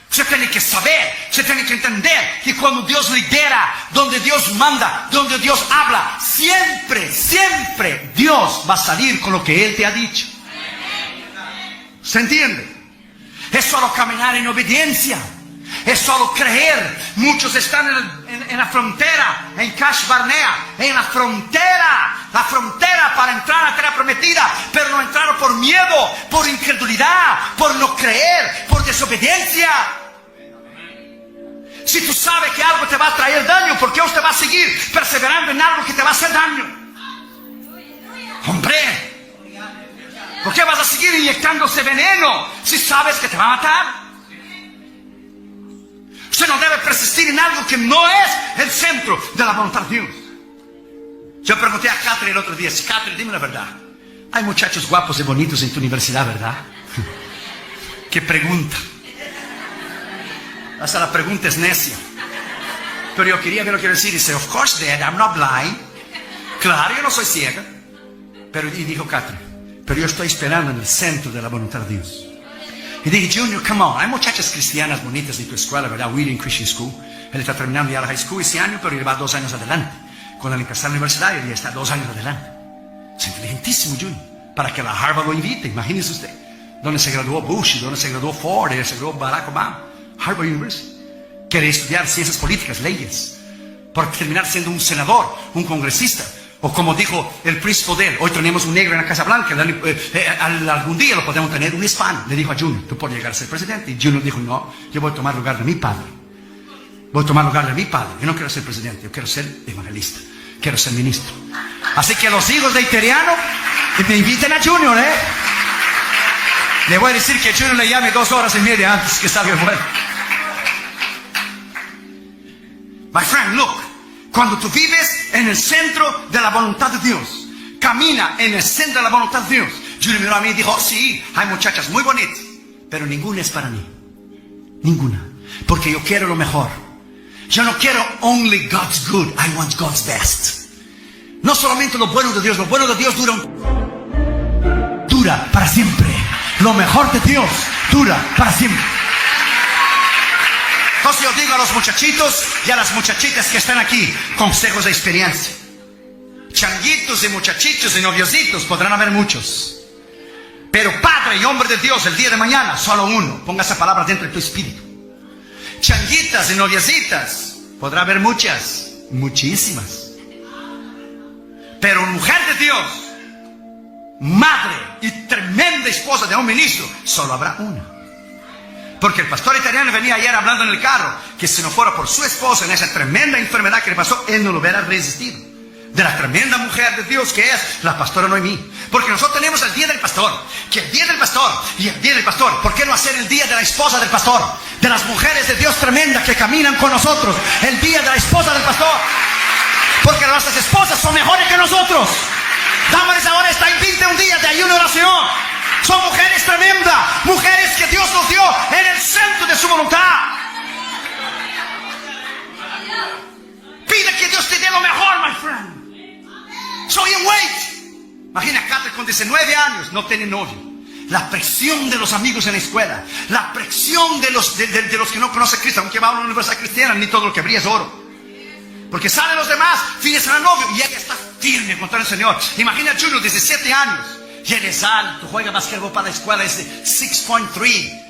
Usted tiene que saber, usted tiene que entender que cuando Dios lidera, donde Dios manda, donde Dios habla, siempre Dios va a salir con lo que Él te ha dicho. ¿Se entiende? Es solo caminar en obediencia. Es solo creer. Muchos están en la frontera, en Kash Barnea, en la frontera para entrar a la tierra prometida, pero no entraron por miedo, por incredulidad, por no creer, por desobediencia. Si tú sabes que algo te va a traer daño, ¿por qué usted va a seguir perseverando en algo que te va a hacer daño? Hombre, ¿Por qué vas a seguir inyectándose veneno si sabes que te va a matar? Usted no debe persistir en algo que no es el centro de la voluntad de Dios. Yo pregunté a Catherine el otro día, Catherine, dime la verdad. Hay muchachos guapos y bonitos en tu universidad, ¿verdad? ¿Qué pregunta? Hasta la pregunta es necia. Pero yo quería ver lo que decir. Dice, of course, Dad, I'm not blind. Claro, yo no soy ciega. Pero, y dijo Catherine, pero yo estoy esperando en el centro de la voluntad de Dios. Y dije, Junior, come on. Hay muchachas cristianas bonitas en tu escuela, ¿verdad? Wheeling Christian School. Él está terminando ya la high school este año, pero él va 2 años adelante. Cuando él empezó la universidad, él ya está 2 años adelante. Es inteligentísimo, Junior. Para que la Harvard lo invite, imagínese usted. Donde se graduó Bush, donde se graduó Ford, donde se graduó Barack Obama. Harvard University. Quiere estudiar ciencias políticas, leyes. Para terminar siendo un senador, un congresista. O como dijo el príncipe de él, hoy tenemos un negro en la Casa Blanca, algún día lo podemos tener un hispano. Le dijo a Junior, tú puedes llegar a ser presidente. Y Junior dijo, no, yo voy a tomar lugar de mi padre. Voy a tomar lugar de mi padre. Yo no quiero ser presidente, yo quiero ser evangelista. Quiero ser ministro. Así que los hijos de Iteriano me inviten a Junior, ¿eh? Le voy a decir que Junior le llame 2 horas y media antes que salga fuera. My friend, look. Cuando tú vives en el centro de la voluntad de Dios, camina en el centro de la voluntad de Dios. Junior miró a mí y dijo, sí, hay muchachas muy bonitas, pero ninguna es para mí. Ninguna. Porque yo quiero lo mejor. Yo no quiero only God's good, I want God's best. No solamente lo bueno de Dios dura para siempre. Lo mejor de Dios dura para siempre. Entonces yo digo a los muchachitos y a las muchachitas que están aquí, consejos de experiencia. Changuitos y muchachitos y noviositos podrán haber muchos. Pero padre y hombre de Dios el día de mañana, solo uno. Ponga esa palabra dentro de tu espíritu. Changuitas y noviecitas, podrá haber muchas, muchísimas. Pero mujer de Dios, madre y tremenda esposa de un ministro, solo habrá una. Porque el pastor italiano venía ayer hablando en el carro, que si no fuera por su esposa en esa tremenda enfermedad que le pasó, él no lo hubiera resistido. De la tremenda mujer de Dios que es la pastora Noemí. Porque nosotros tenemos el día del pastor, que el día del pastor y el día del pastor, ¿por qué no hacer el día de la esposa del pastor? De las mujeres de Dios tremendas que caminan con nosotros, el día de la esposa del pastor. Porque nuestras esposas son mejores que nosotros. Dámales ahora esta invite un día de ayuno y oración. Son mujeres tremendas, mujeres que Dios nos dio en el centro de su voluntad. Pide que Dios te dé lo mejor, my friend. So you wait. Imagina a Catherine con 19 años, no tiene novio. La presión de los amigos en la escuela, la presión de los que no conocen a Cristo, aunque va a una universidad cristiana, ni todo lo que brilla es oro. Porque salen los demás, fines en el novio, y ella está firme contra el Señor. Imagina a Junior, 17 años. Y él es alto, juega basquetbol para la escuela, es de 6.3.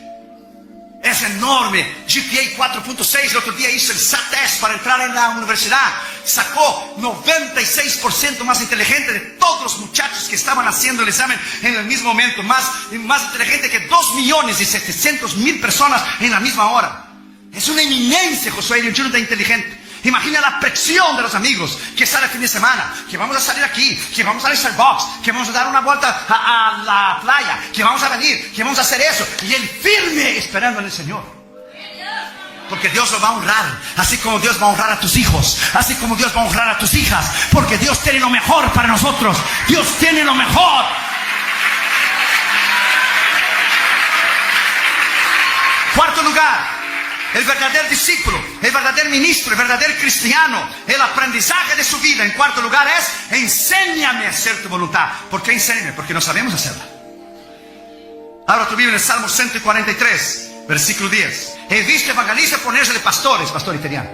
Es enorme, GPA 4.6, el otro día hizo el SAT para entrar en la universidad. Sacó 96% más inteligente de todos los muchachos que estaban haciendo el examen en el mismo momento. Más inteligente que 2.700.000 personas en la misma hora. Es una eminencia, Josué, y un chulo de inteligente. Imagina la presión de los amigos que sale el fin de semana, que vamos a salir aquí, que vamos a Starbucks, que vamos a dar una vuelta a la playa, que vamos a venir, que vamos a hacer eso. Y él firme esperando en el Señor. Porque Dios lo va a honrar, así como Dios va a honrar a tus hijos, así como Dios va a honrar a tus hijas. Porque Dios tiene lo mejor para nosotros. Dios tiene lo mejor. Cuarto lugar. El verdadero discípulo, el verdadero ministro, el verdadero cristiano, el aprendizaje de su vida en cuarto lugar es: enséñame a hacer tu voluntad. ¿Por qué enséñame? Porque no sabemos hacerla. Ahora tú vives en el Salmo 143, versículo 10. He visto evangelistas ponerse de pastores, pastor italiano.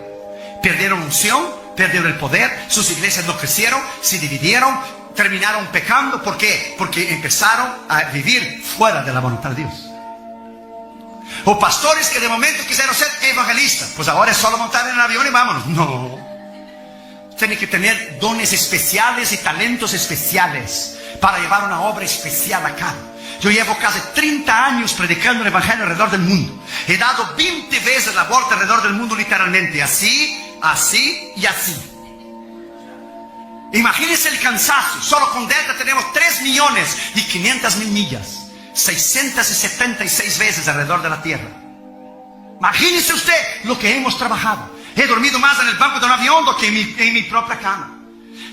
Perdieron unción, perdieron el poder, sus iglesias no crecieron, se dividieron, terminaron pecando. ¿Por qué? Porque empezaron a vivir fuera de la voluntad de Dios. O pastores que de momento quisieron ser evangelistas, pues ahora es solo montar en el avión y vámonos. No. Tienen que tener dones especiales y talentos especiales para llevar una obra especial a cabo. Yo llevo casi 30 años predicando el evangelio alrededor del mundo. He dado 20 veces la vuelta alrededor del mundo literalmente. Así, así y así. Imagínense el cansancio. Solo con Delta tenemos 3.500.000 millas, 676 veces alrededor de la Tierra. Imagínense usted lo que hemos trabajado. He dormido más en el banco de un avión do que en mi propia cama.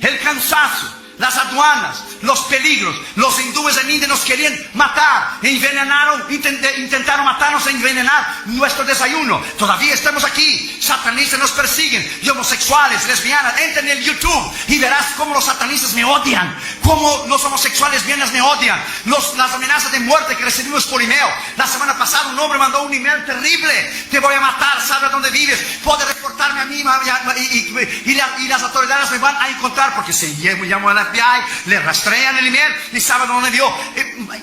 El cansancio, las aduanas, los peligros. Los hindúes en India nos querían matar, intentaron matarnos e envenenar nuestro desayuno. Todavía estamos aquí. Satanistas nos persiguen, y homosexuales, lesbianas. Entra en el YouTube y verás cómo los satanistas me odian, cómo los homosexuales, lesbianas me odian, las amenazas de muerte que recibimos por email. La semana pasada un hombre mandó un email terrible: te voy a matar, sabe dónde vives, puede reportarme a mí, y las autoridades me van a encontrar, porque si llamo al FBI, le rastrean el email y saben dónde vivió.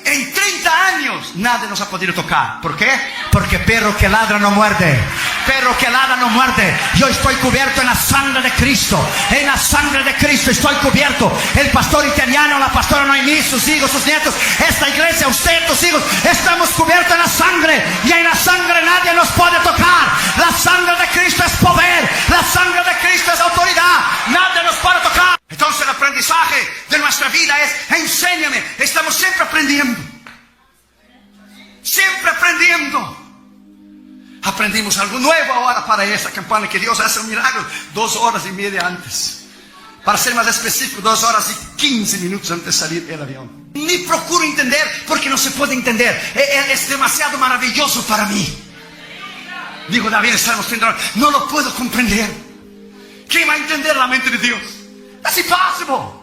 En 30 años nadie nos ha podido tocar. ¿Por qué? Porque perro que ladra no muerde. Perro que ladra no muerde. Yo estoy cubierto en la sangre de Cristo. En la sangre de Cristo estoy cubierto. El pastor italiano, la pastora Noemí, sus hijos, sus nietos, esta iglesia, usted, tus hijos, estamos cubiertos en la sangre. Y en la sangre nadie nos puede tocar. La sangre de Cristo es poder. La sangre de Cristo es autoridad. Nadie nos puede tocar. Entonces el aprendizaje de nuestra vida es: enséñame. Estamos siempre aprendiendo. Siempre aprendiendo. Aprendimos algo nuevo ahora para esta campaña, que Dios hace un milagro 2 horas y media antes. Para ser más específico, 2 horas y 15 minutos antes de salir del avión. Ni procuro entender, porque no se puede entender. Es demasiado maravilloso para mí. Digo, David, estamos teniendo, no lo puedo comprender. ¿Quién va a entender la mente de Dios? That's impossible.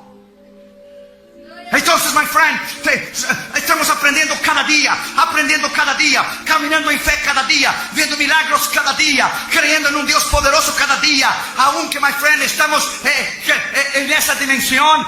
Entonces, my friend, estamos aprendiendo cada día, caminando en fe cada día, viendo milagros cada día, creyendo en un Dios poderoso cada día. Aunque, my friend, estamos en esa dimensión,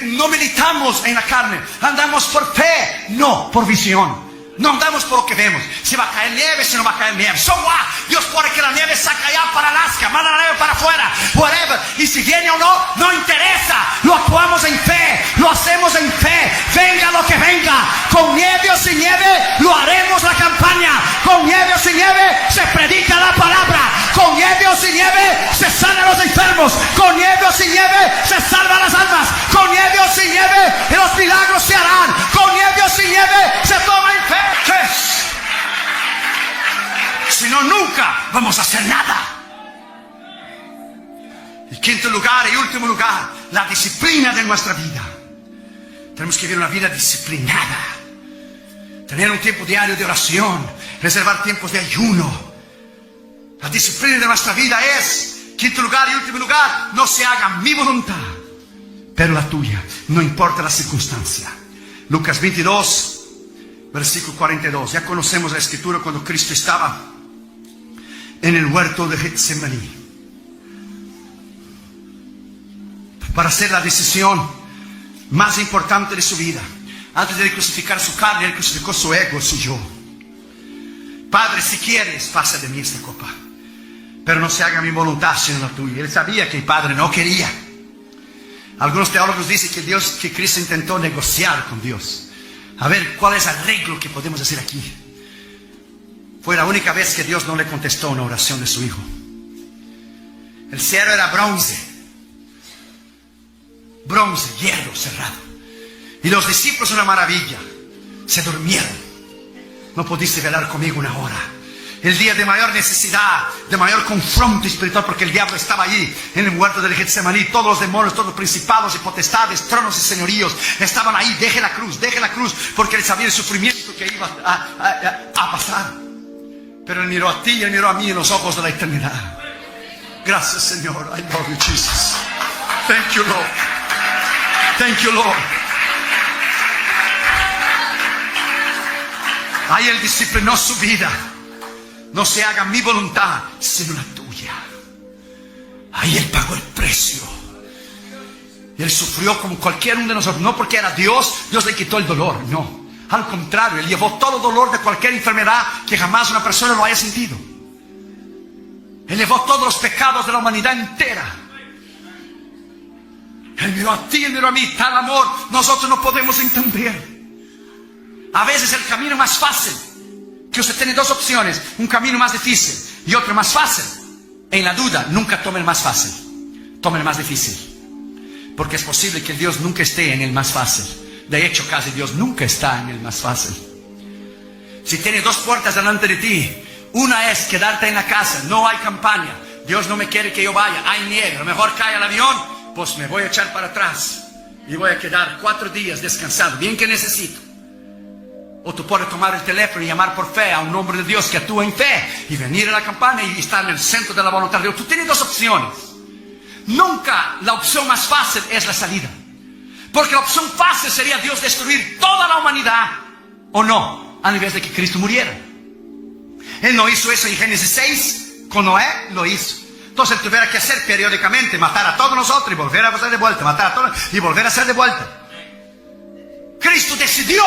no militamos en la carne, andamos por fe, no por visión. No andamos por lo que vemos. Si va a caer nieve, si no va a caer nieve. So what? Dios puede que la nieve saque allá para Alaska, manda la nieve para afuera, whatever. Y si viene o no, no interesa. Lo actuamos en fe, lo hacemos en fe. Venga lo que venga, con nieve o sin nieve, lo haremos la campaña. Con nieve o sin nieve, se predica la palabra. Con nieve o sin nieve, se sanan los enfermos. Con nieve o sin nieve, se salvan las almas. Con nieve o sin nieve, los milagros se harán. Con nieve o sin nieve, se toma en fe. Si no, nunca vamos a hacer nada. Y quinto lugar y último lugar, la disciplina de nuestra vida. Tenemos que vivir una vida disciplinada. Tener un tiempo diario de oración, reservar tiempos de ayuno. La disciplina de nuestra vida es, quinto lugar y último lugar, no se haga mi voluntad, pero la tuya, no importa la circunstancia. Lucas 22, versículo 42. Ya conocemos la escritura cuando Cristo estaba en el huerto de Getsemaní para hacer la decisión más importante de su vida. Antes de crucificar su carne, Él crucificó su ego, su yo. Padre, si quieres, pasa de mí esta copa, pero no se haga mi voluntad sino la tuya. Él sabía que el Padre no quería. Algunos teólogos dicen que Cristo intentó negociar con Dios. A ver, ¿cuál es el arreglo que podemos hacer aquí? Fue la única vez que Dios no le contestó una oración de su hijo. El cielo era bronce, hierro cerrado. Y los discípulos, una maravilla, se durmieron. No pudiste velar conmigo una hora. El día de mayor necesidad, de mayor confronto espiritual, porque el diablo estaba allí en el huerto del Getsemaní. Todos los demonios, todos los principados y potestades, tronos y señoríos estaban ahí. Deje la cruz, porque él sabía el sufrimiento que iba a pasar. Pero él miró a ti y él miró a mí en los ojos de la eternidad. Gracias, Señor. I love you, Jesus. Thank you, Lord. Thank you, Lord. Ahí él disciplinó su vida. No se haga mi voluntad, sino la tuya. Ahí Él pagó el precio. Él sufrió como cualquier uno de nosotros. No porque era Dios, Dios le quitó el dolor. No, al contrario, Él llevó todo el dolor de cualquier enfermedad que jamás una persona lo haya sentido. Él llevó todos los pecados de la humanidad entera. Él miró a ti, Él miró a mí. Tal amor nosotros no podemos entender. A veces el camino más fácil, que usted tiene dos opciones, un camino más difícil y otro más fácil. En la duda, nunca tome el más fácil, tome el más difícil. Porque es posible que Dios nunca esté en el más fácil. De hecho, casi Dios nunca está en el más fácil. Si tienes dos puertas delante de ti, una es quedarte en la casa, no hay campaña, Dios no me quiere que yo vaya, hay nieve, a lo mejor cae el avión, pues me voy a echar para atrás y voy a quedar 4 días descansado, bien que necesito. O tú puedes tomar el teléfono y llamar por fe a un hombre de Dios que actúa en fe y venir a la campaña y estar en el centro de la voluntad de Dios. Tú tienes dos opciones. Nunca la opción más fácil es la salida, porque la opción fácil sería Dios destruir toda la humanidad, o no, a nivel de que Cristo muriera. Él no hizo eso en Génesis 6, con Noé lo hizo. Entonces él tuviera que hacer periódicamente, matar a todos nosotros y volver a hacer de vuelta, matar a todos y volver a hacer de vuelta. Cristo decidió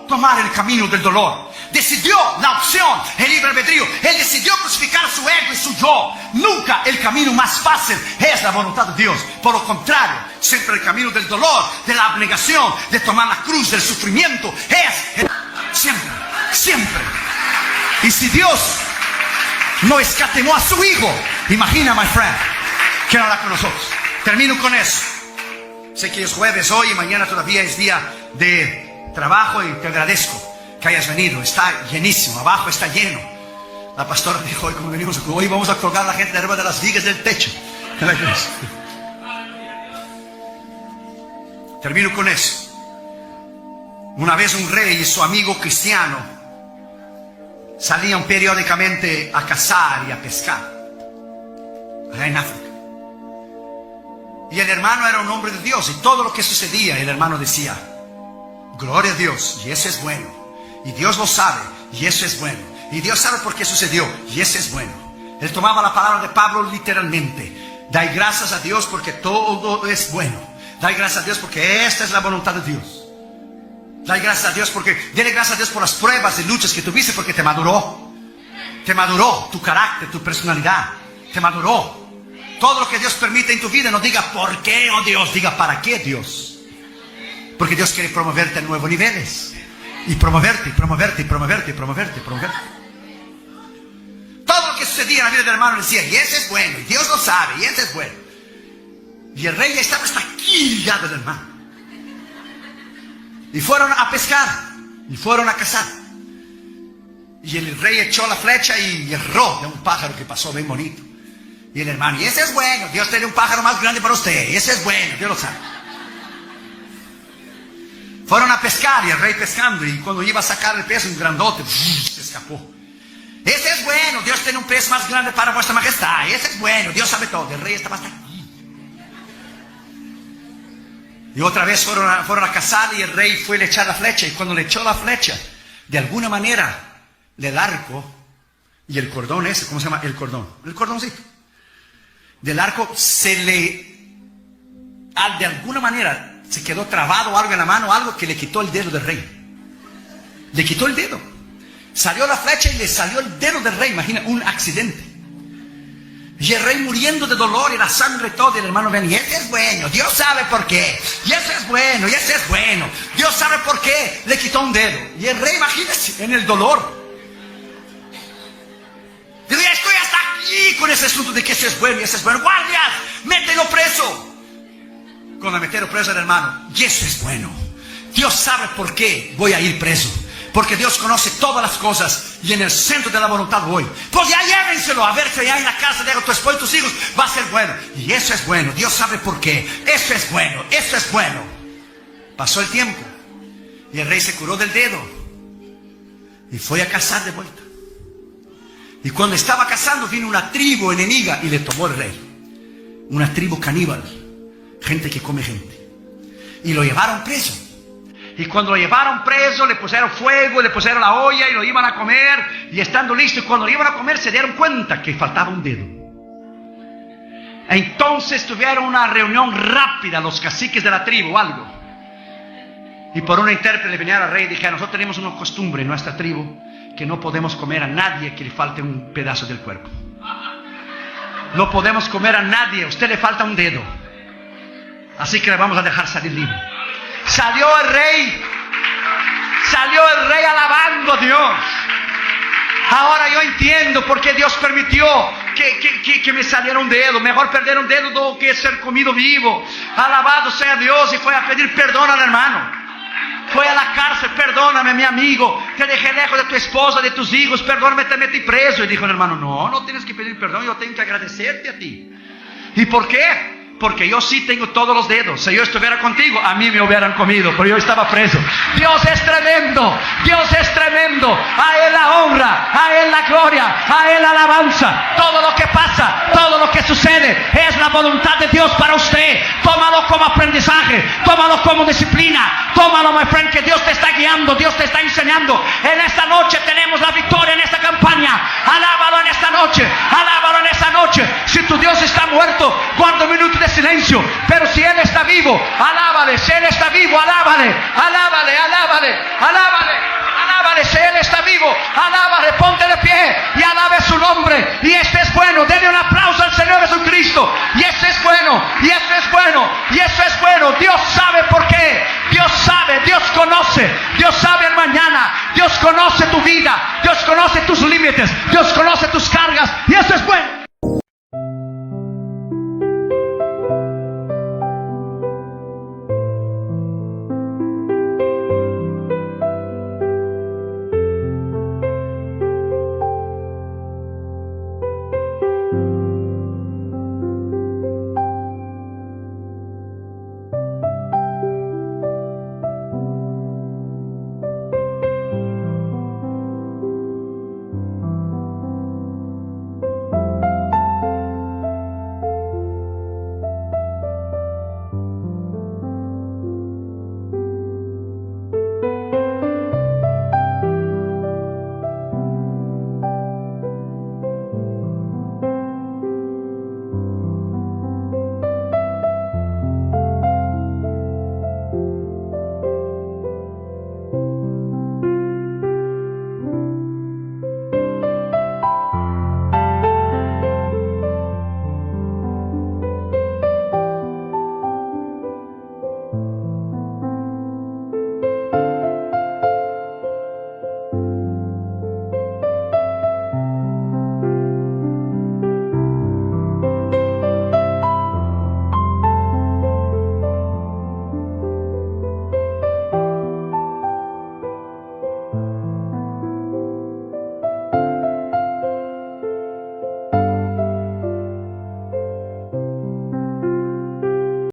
tomar el camino del dolor, decidió la opción, el libre albedrío. Él decidió crucificar su ego y su yo. Nunca el camino más fácil es la voluntad de Dios. Por lo contrario, siempre el camino del dolor, de la abnegación, de tomar la cruz, del sufrimiento, siempre. Y si Dios no escatimó a su hijo, imagina, my friend, que no hará con nosotros. Termino con eso. Sé que es jueves hoy y mañana todavía es día de trabajo y te agradezco que hayas venido. Está llenísimo, abajo está lleno. La pastora dijo hoy, como venimos, hoy vamos a colgar a la gente arriba de las vigas del techo. Termino con eso. Una vez un rey y su amigo cristiano salían periódicamente a cazar y a pescar allá en África. Y el hermano era un hombre de Dios, y todo lo que sucedía, el hermano decía: gloria a Dios, y eso es bueno, y Dios lo sabe, y eso es bueno, y Dios sabe por qué sucedió, y eso es bueno. Él tomaba la palabra de Pablo literalmente: dai gracias a Dios porque todo es bueno, dai gracias a Dios porque esta es la voluntad de Dios. Dale gracias a Dios dele gracias a Dios por las pruebas y luchas que tuviste, porque te maduró tu carácter, tu personalidad, te maduró. Todo lo que Dios permite en tu vida, no diga ¿por qué, oh Dios?, diga ¿para qué, Dios? Porque Dios quiere promoverte a nuevos niveles, y promoverte. Todo lo que sucedía en la vida del hermano decía: y ese es bueno, y Dios lo sabe, y ese es bueno. Y el rey ya estaba hasta aquí ya del hermano. Y fueron a pescar, y fueron a cazar. Y el rey echó la flecha y erró de un pájaro que pasó bien bonito. Y el hermano: y ese es bueno, Dios tiene un pájaro más grande para usted, y ese es bueno, Dios lo sabe. Fueron a pescar, y el rey pescando, y cuando iba a sacar el pez, un grandote se escapó. Ese es bueno, Dios tiene un pez más grande para vuestra majestad, ese es bueno, Dios sabe todo. El rey estaba hasta aquí. Y otra vez fueron a cazar, y el rey fue a echar la flecha. Y cuando le echó la flecha, de alguna manera, del arco y el cordón ese, ¿cómo se llama? El cordoncito del arco de alguna manera se quedó trabado algo en la mano, algo que le quitó el dedo del rey. Le quitó el dedo. Salió la flecha y le salió el dedo del rey. Imagina, un accidente. Y el rey muriendo de dolor, y la sangre toda, y el hermano ven: y ese es bueno, Dios sabe por qué, y ese es bueno, y ese es bueno, Dios sabe por qué le quitó un dedo. Y el rey, imagínese, en el dolor, dice: estoy hasta aquí con ese asunto de que ese es bueno y ese es bueno. Guardias, mételo preso. Cuando metieron preso al hermano: y eso es bueno, Dios sabe por qué voy a ir preso, porque Dios conoce todas las cosas, y en el centro de la voluntad voy. Pues ya llévenselo, a ver si allá en la casa de tu esposo y tus hijos va a ser bueno. Y eso es bueno, Dios sabe por qué. Eso es bueno, eso es bueno. Pasó el tiempo, y el rey se curó del dedo, y fue a cazar de vuelta. Y cuando estaba cazando, vino una tribu enemiga y le tomó el rey. Una tribu caníbal, gente que come gente. Y lo llevaron preso. Y cuando lo llevaron preso, le pusieron fuego, le pusieron la olla y lo iban a comer. Y estando listo, y cuando lo iban a comer, se dieron cuenta que faltaba un dedo. Entonces tuvieron una reunión rápida, los caciques de la tribu, algo. Y por una intérprete le vinieron al rey y dijeron: nosotros tenemos una costumbre en nuestra tribu, que no podemos comer a nadie que le falte un pedazo del cuerpo. No podemos comer a nadie, a usted le falta un dedo, así que le vamos a dejar salir libre. Salió el rey alabando a Dios. Ahora yo entiendo por qué Dios permitió que me saliera un dedo. Mejor perder un dedo do que ser comido vivo. Alabado sea Dios. Y fue a pedir perdón al hermano. Fue a la cárcel, perdóname mi amigo, te dejé lejos de tu esposa, de tus hijos, perdóname, te metí preso. Y dijo el hermano, no tienes que pedir perdón, yo tengo que agradecerte a ti. ¿Y por qué? Porque yo sí tengo todos los dedos. Si yo estuviera contigo, a mí me hubieran comido, pero yo estaba preso. Dios es tremendo, Dios es tremendo. A Él la honra, a Él la gloria, a Él la alabanza. Todo lo que pasa, todo lo que sucede, es la voluntad de Dios para usted. Tómalo como aprendizaje, tómalo como disciplina. Tómalo, my friend, que Dios te está guiando, Dios te está enseñando. En esta noche tenemos la victoria en esta campaña. Alábalo en esta noche, alábalo en esta noche. Si tu Dios está muerto, guarda un minuto de silencio. Pero si Él está vivo, alábale. Si Él está vivo, alábale, alábale, alábale, alábale, alábale. Si Él está vivo, alábale, ponte de pie y alabe su nombre. Y este es bueno, denle un aplauso al Señor Jesucristo. Y este es bueno, y este es bueno, y esto es bueno. Dios sabe por qué, Dios sabe, Dios conoce, Dios sabe el mañana, Dios conoce tu vida, Dios conoce tus límites, Dios conoce tus cargas, y esto es bueno.